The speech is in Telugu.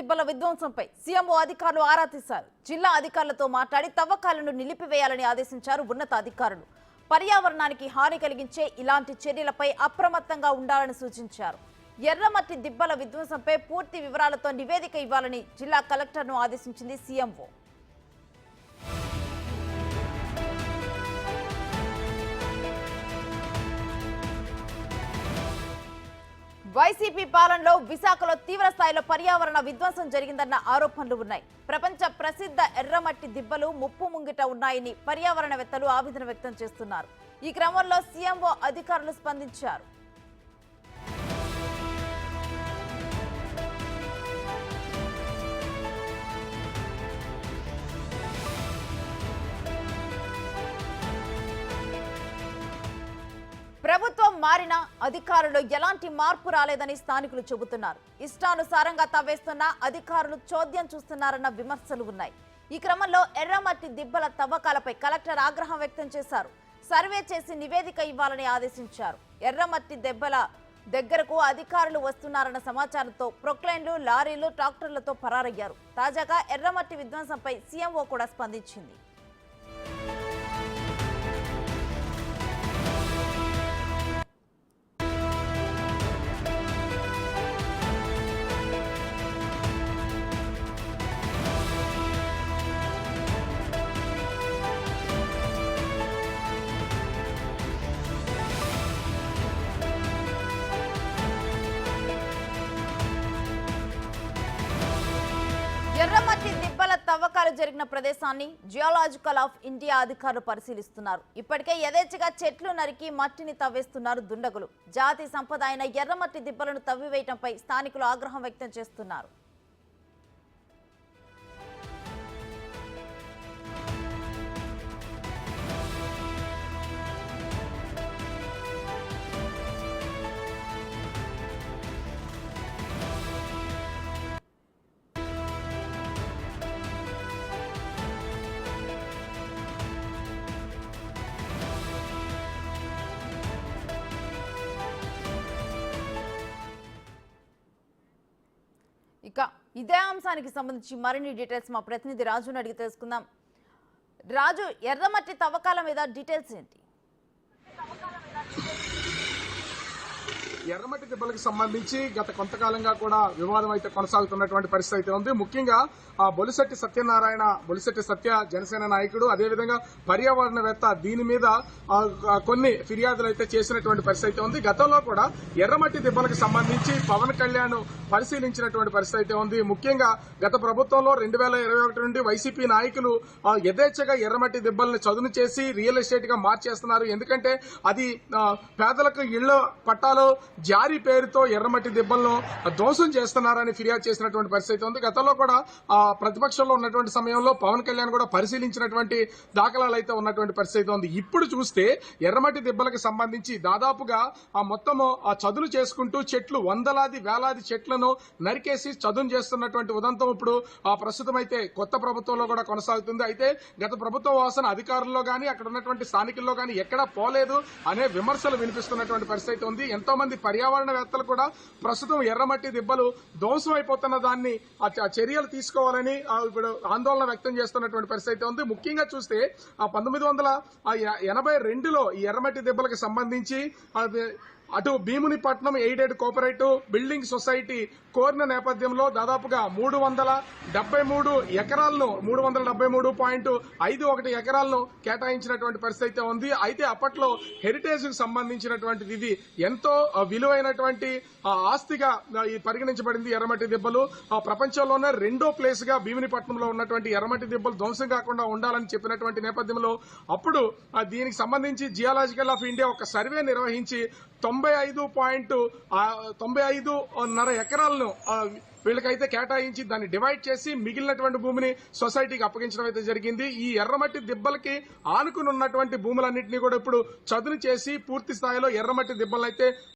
దిబ్బల విధ్వంసంపై సీఎంఓ అధికారులు ఆరా తీశారు. జిల్లా అధికారులతో మాట్లాడి తవ్వకాలను నిలిపివేయాలని ఆదేశించారు ఉన్నత అధికారులు. పర్యావరణానికి హాని కలిగించే ఇలాంటి చర్యలపై అప్రమత్తంగా ఉండాలని సూచించారు. ఎర్రమట్టి దిబ్బల విధ్వంసంపై పూర్తి వివరాలతో నివేదిక ఇవ్వాలని జిల్లా కలెక్టర్ను ఆదేశించింది సీఎంఓ. వైసీపీ పాలనలో విశాఖలో తీవ్ర స్థాయిలో పర్యావరణ విధ్వంసం జరిగిందన్న ఆరోపణలు ఉన్నాయి. ప్రపంచ ప్రసిద్ధ ఎర్రమట్టి దిబ్బలు ముప్పు ముంగిట ఉన్నాయని పర్యావరణవేత్తలు ఆవేదన వ్యక్తం చేస్తున్నారు. ఈ క్రమంలో సీఎంఓ అధికారులు స్పందించారు. ప్రభుత్వం మారినా అధికారులు ఎలాంటి మార్పు రాలేదని స్థానికులు చెబుతున్నారు. ఇష్టానుసారంగా తవ్వేస్తున్న అధికారులు చోద్యం చూస్తున్నారన్న విమర్శలు ఉన్నాయి. ఈ క్రమంలో ఎర్రమట్టి దిబ్బల తవ్వకాలపై కలెక్టర్ ఆగ్రహం వ్యక్తం చేశారు. సర్వే చేసి నివేదిక ఇవ్వాలని ఆదేశించారు. ఎర్రమట్టి దెబ్బల దగ్గరకు అధికారులు వస్తున్నారన్న సమాచారంతో ప్రొక్లైన్లు, లారీలు, ట్రాక్టర్లతో పరారయ్యారు. తాజాగా ఎర్రమట్టి విధ్వంసంపై సీఎంఓ కూడా స్పందించింది. ఎర్రమట్టి దిబ్బల తవ్వకాలు జరిగిన ప్రదేశాన్ని జియోలాజికల్ ఆఫ్ ఇండియా అధికారులు పరిశీలిస్తున్నారు. ఇప్పటికే యథేచ్ఛగా చెట్లు నరికి మట్టిని తవ్వేస్తున్నారు దుండగులు. జాతి సంపద అయిన ఎర్రమట్టి దిబ్బలను తవ్వివేయటంపై స్థానికులు ఆగ్రహం వ్యక్తం చేస్తున్నారు. ఇక ఇదే అంశానికి సంబంధించి మరిన్ని డీటెయిల్స్ మా ప్రతినిధి రాజుని అడిగి తెలుసుకుందాం. రాజు, ఎర్రమట్టి తవ్వకాల మీద డీటెయిల్స్ ఏంటి? ఎర్రమట్టి దెబ్బలకు సంబంధించి గత కొంతకాలంగా కూడా వివాదం అయితే కొనసాగుతున్నటువంటి పరిస్థితి అయితే ఉంది. ముఖ్యంగా బొలిశెట్టి సత్యనారాయణ, బొలిశెట్టి సత్య జనసేన నాయకుడు, అదేవిధంగా పర్యావరణవేత్త దీని మీద కొన్ని ఫిర్యాదులు అయితే చేసినటువంటి పరిస్థితి అయితే ఉంది. గతంలో కూడా ఎర్రమట్టి దెబ్బలకు సంబంధించి పవన్ కళ్యాణ్ పరిశీలించినటువంటి పరిస్థితి అయితే ఉంది. ముఖ్యంగా గత ప్రభుత్వంలో 2021 నుండి వైసీపీ నాయకులు యథేచ్ఛగా ఎర్రమట్టి దెబ్బలను చదును చేసి రియల్ ఎస్టేట్ గా మార్చేస్తున్నారు. ఎందుకంటే అది పేదలకు ఇళ్ల పట్టాలు జారీ పేరుతో ఎర్రమట్టి దిబ్బలను ధ్వంసం చేస్తున్నారని ఫిర్యాదు చేసినటువంటి పరిస్థితి ఉంది. గతంలో కూడా ప్రతిపక్షంలో ఉన్నటువంటి సమయంలో పవన్ కళ్యాణ్ కూడా పరిశీలించినటువంటి దాఖలాలు అయితే ఉన్నటువంటి పరిస్థితి ఉంది. ఇప్పుడు చూస్తే ఎర్రమట్టి దిబ్బలకు సంబంధించి దాదాపుగా మొత్తము చదును చేసుకుంటూ చెట్లు వందలాది వేలాది చెట్లను నరికేసి చదును చేస్తున్నటువంటి ఉదంతం ఇప్పుడు ప్రస్తుతం అయితే కొత్త ప్రభుత్వంలో కూడా కొనసాగుతుంది. అయితే గత ప్రభుత్వ వాసన అధికారుల్లో గానీ అక్కడ ఉన్నటువంటి స్థానికుల్లో గానీ ఎక్కడా పోలేదు అనే విమర్శలు వినిపిస్తున్నటువంటి పరిస్థితి ఉంది. ఎంతో మంది పర్యావరణవేత్తలు కూడా ప్రస్తుతం ఎర్రమట్టి దిబ్బలు ధ్వంసం అయిపోతున్న దాన్ని చర్యలు తీసుకోవాలని ఇప్పుడు ఆందోళన వ్యక్తం చేస్తున్నటువంటి పరిస్థితి ఉంది. ముఖ్యంగా చూస్తే 1982లో ఈ ఎర్రమట్టి దిబ్బలకు సంబంధించి అటు Bheemunipatnam aided cooperative building society కోరిన నేపథ్యంలో దాదాపుగా 373 ఎకరాలను 373.51 ఎకరాలను కేటాయించినటువంటి పరిస్థితి ఉంది. అయితే అప్పట్లో హెరిటేజ్ కు సంబంధించినటువంటిది ఇది ఎంతో విలువైనటువంటి ఆస్తిగా పరిగణించబడింది. ఎర్రమట్టి దిబ్బలు ప్రపంచంలోనే రెండో ప్లేస్ గా భీమునిపట్నంలో ఉన్నటువంటి ఎర్రమట్టి దిబ్బలు ధ్వంసం కాకుండా ఉండాలని చెప్పినటువంటి నేపథ్యంలో అప్పుడు దీనికి సంబంధించి జియాలజికల్ ఆఫ్ ఇండియా ఒక సర్వే నిర్వహించి 95.5 ఎకరాలను వీళ్ళకైతే కేటాయించి దాన్ని డివైడ్ చేసి మిగిలినటువంటి భూమిని సొసైటీకి అప్పగించడం అయితే జరిగింది. ఈ ఎర్రమట్టి దిబ్బలకి ఆనుకుని ఉన్నటువంటి భూములన్నింటినీ కూడా ఇప్పుడు చదును చేసి పూర్తి స్థాయిలో ఎర్రమట్టి దిబ్బలైతే